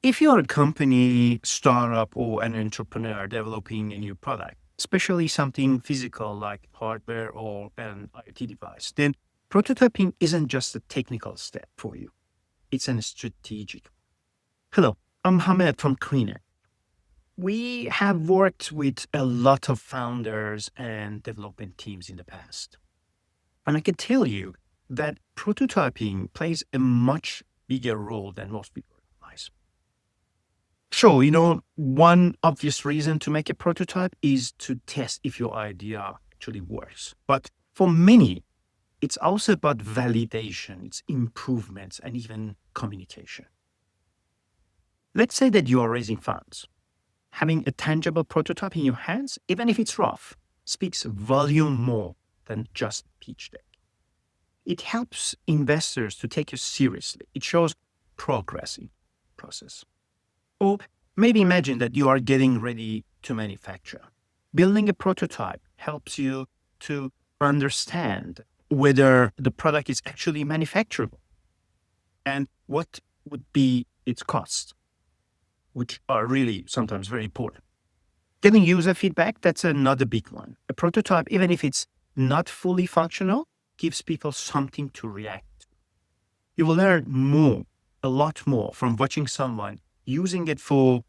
If you're a company, startup, or an entrepreneur developing a new product, especially something physical like hardware or an IoT device, then prototyping isn't just a technical step for you. It's a strategic. Hello, I'm Hamed from CRINNAC. We have worked with a lot of founders and development teams in the past. And I can tell you that prototyping plays a much bigger role than most people realize. Sure, one obvious reason to make a prototype is to test if your idea actually works. But for many, it's also about validation, it's improvements, and even communication. Let's say that you are raising funds. Having a tangible prototype in your hands, even if it's rough, speaks volume more than just pitch deck. It helps investors to take you seriously. It shows progress in the process. Or maybe imagine that you are getting ready to manufacture. Building a prototype helps you to understand whether the product is actually manufacturable and what would be its cost, which are really sometimes very important. Getting user feedback, that's another big one. A prototype, even if it's not fully functional, gives people something to react to. You will learn more, a lot more, from watching someone using it for,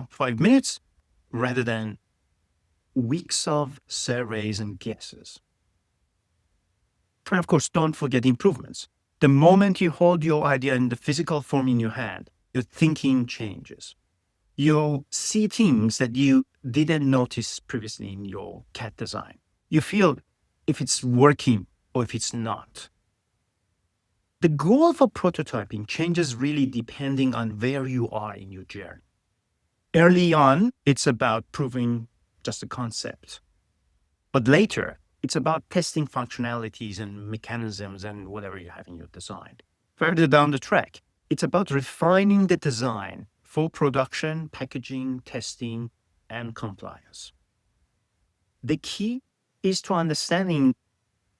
5 minutes rather than weeks of surveys and guesses. And of course, don't forget improvements. The moment you hold your idea in the physical form in your hand, your thinking changes. You see things that you didn't notice previously in your CAD design. You feel if it's working or if it's not. The goal for prototyping changes really depending on where you are in your journey. Early on, it's about proving just a concept. But later, it's about testing functionalities and mechanisms and whatever you have in your design. Further down the track, it's about refining the design for production, packaging, testing, and compliance. The key is to understanding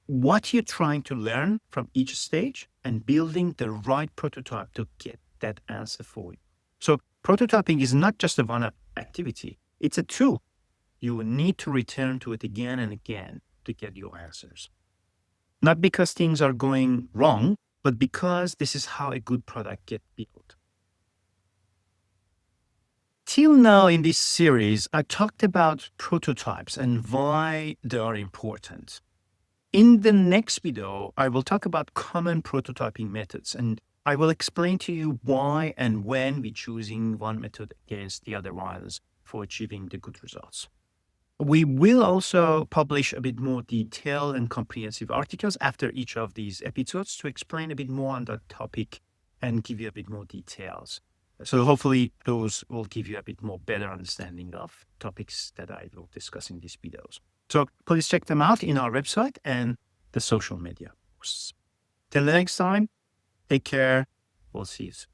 what you're trying to learn from each stage and building the right prototype to get that answer for you. So prototyping is not just a one-up activity. It's a tool. You will need to return to it again and again to get your answers. Not because things are going wrong, but because this is how a good product gets built. Till now in this series, I talked about prototypes and why they are important. In the next video, I will talk about common prototyping methods, and I will explain to you why and when we're choosing one method against the other ones for achieving the good results. We will also publish a bit more detailed and comprehensive articles after each of these episodes to explain a bit more on that topic and give you a bit more details. So hopefully those will give you a bit more better understanding of topics that I will discuss in these videos. So please check them out in our website and the social media posts. Till the next time, take care. We'll see you soon.